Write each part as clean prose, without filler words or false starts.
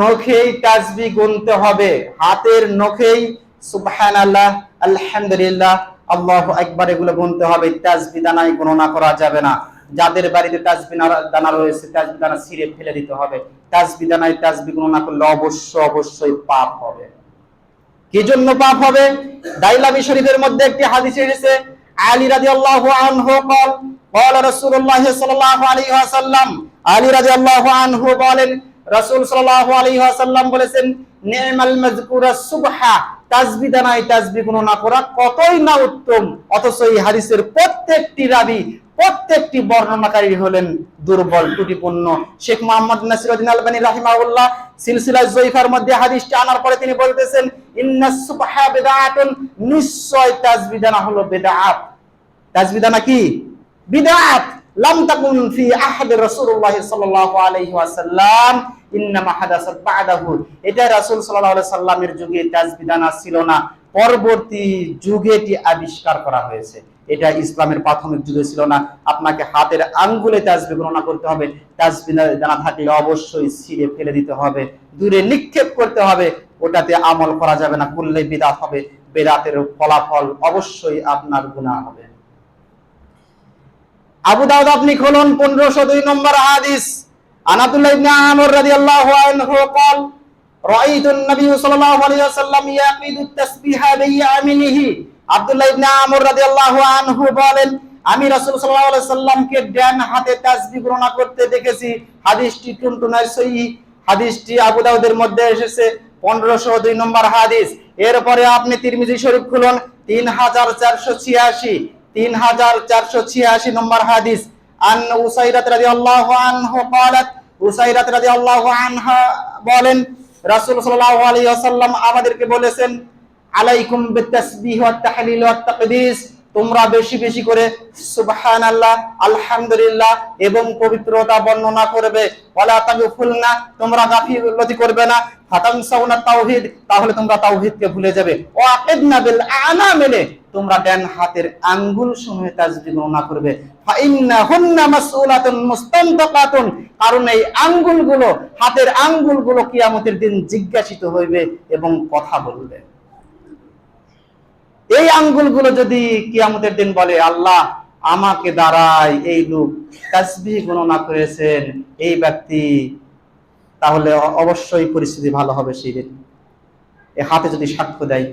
নখেই তাসবিহ গুনতে হবে, হাতের নখেই সুবহানাল্লাহ, আলহামদুলিল্লাহ, আল্লাহু আকবার এগুলো গুনতে হবে। তাসবিহ দানায় গণনা করা যাবে না। যাদের বাড়িতে তাসবিহ দানা রয়েছে তাসবিহ দানা ছিঁড়ে ফেলে দিতে হবে। তাসবিহ দানায় তাসবিহ গণনা করলে অবশ্যই পাপ হবে। কি জন্য পাপ হবে? দাইলামি শরীফের মধ্যে একটি হাদিস এসেছে, আলী রাদিয়াল্লাহু আনহু قال قال رسول الله صلى الله عليه وسلم, আলী রাদিয়াল্লাহু আনহু বলেন, রাসূল সাল্লাল্লাহু আলাইহি ওয়াসাল্লাম বলেছেন, নি'মাল মাযকুরা সুবহা, তাসবিহ দানায় তাসবিহ গণনা করা কতই না উত্তম। অথচ এই হাদিসের প্রত্যেকটি রাবী, প্রত্যেকটি বর্ণনাকারী হলেন দুর্বল, ত্রুটিপূর্ণ। শেখ মুহাম্মদ নাসিরউদ্দিন আলবানী রাহিমাহুল্লাহ সিলসিলা যঈফার মধ্যে হাদিসটি আনার পরে তিনি বলতেছেন, ইন্নাস সুবহা বিদআতুন, নিশ্চয় তাসবিহ দানা হলো বিদআত। তাসবিহ দানা কি? বিদআত। লাম তাকুন ফি আহাদ রাসূলুল্লাহ সাল্লাল্লাহু আলাইহি ওয়াসাল্লাম, ইন্নামা হাদাসাত বা'দাহু। এটা রাসূল সাল্লাল্লাহু আলাইহি সাল্লামের যুগে তাসবিহ দানা ছিল না, পরবর্তী যুগে এটি আবিষ্কার করা হয়েছে। এটা ইসলামের প্রাথমিক যুগে ছিল না। আপনাকে হাতের আঙ্গুলে তাসবিহ গণনা করতে হবে। তাসবিহ দানা থাকলে অবশ্যই ছিঁড়ে ফেলে দিতে হবে, দূরে নিক্ষেপ করতে হবে। ওটাতে আমল করা যাবে না, করলে বিদআত হবে। বিদআতের ফলাফল অবশ্যই আপনার গুনাহ হবে। আবু দাউদ আপনি খুলুন 1502 নম্বর হাদিস। আনাতুল্লাহ ইবনে আমর রাদিয়াল্লাহু আনহু قال রাআইতু an-নাবী সাল্লাল্লাহু আলাইহি ওয়াসাল্লাম ইয়াকিদু at-তাসবিহা বিয়ামিনিহি। আব্দুল্লাহ ইবনে আমর রাদিয়াল্লাহু আনহু বলেন, আমি রাসূল সাল্লাল্লাহু আলাইহি ওয়াসাল্লামকে ডান হাতে তাসবিহ গণনা করতে দেখেছি। হাদিসটি টুনটুনার সহিহ। হাদিসটি আবু দাউদের মধ্যে এসেছে 1502 নম্বর হাদিস। এরপরে আপনি তিরমিজি শরীফ খুলুন 3486 নম্বর হাদিস। আন উসাইরাত রাদিয়াল্লাহু আনহু قالت, উসাইরাত রাদিয়াল্লাহু আনহা বলেন, রাসূল সাল্লাল্লাহু আলাইহি ওয়াসাল্লাম আমাদেরকে বলেছেন, আলাইকুম বিতাসবিহ ওয়াত তাহলিল ওয়াত তাকদিস, তোমরা বেশি বেশি করে সুবহানাল্লাহ, আলহামদুলিল্লাহ এবং পবিত্রতা বর্ণনা করবে। ওয়ালা তাগফুলনা, তোমরা গাফিলতি করবে না। ফাতানসাউনা তাওহীদ, তাহলে তোমরা তাওহীদকে ভুলে যাবে। ওয়া আকিদনা বিল আনামিলি, তোমরা ডান হাতের আঙ্গুল সমূহে তাসবিহ গণনা করবে। ফা ইন্নাহুন্না মাসউলাতুন মুস্তানতাকাতুন, কারণ এই আঙ্গুলগুলো, হাতের আঙ্গুলগুলো কিয়ামতের দিন জিজ্ঞাসিত হইবে এবং কথা বলবে। এই আঙ্গুলগুলো যদি কিয়ামতের দিন বলে, আল্লাহ আমাকে দ্বারাই এই লোক তাসবিহ গণনা করেছেন, এই ব্যক্তি, তাহলে অবশ্যই পরিস্থিতি ভালো হবে সেই দিন। এই হাতে যদি সাক্ষ্য দেয়,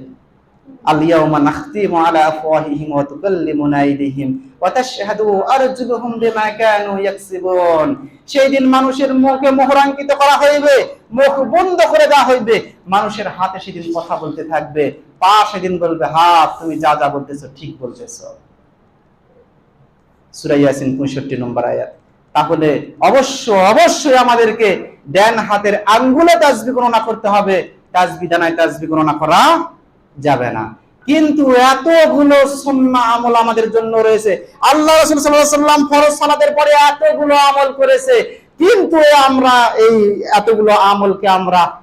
আল-ইয়াউমা নাখতিমু আলা আফওয়াহিহিম ওয়া তুকাল্লিমুনা আইদিহিম ওয়া তাশহাদু আরজুলুহুম বিমা কানু ইয়াকসিবুন, সেই দিন মানুষের মুখে মোহরাঙ্কিত করা হইবে, মুখ বন্ধ করে দেওয়া হইবে। মানুষের হাতে সেদিন কথা বলতে থাকবে, পা সেদিন বলবে, হাত তুমি যা যা বলতেছো ঠিক বলতেছো। সূরা ইয়াসিন 65 নম্বর আয়াত। তাহলে অবশ্যই আমাদেরকে ডান হাতের আঙ্গুলে তাসবিহ গণনা করতে হবে, তাসবিহ দানায় তাসবিহ গণনা করা যাবে না। কিন্তু এতগুলো সুন্নাহ আমল আমাদের জন্য রয়েছে। আল্লাহ রাসূল সাল্লাল্লাহু আলাইহি ওয়াসাল্লাম ফরজ সালাতের পরে এতগুলো আমল করেছে, কিন্তু আমরা এই এতগুলো আমলকে আমরা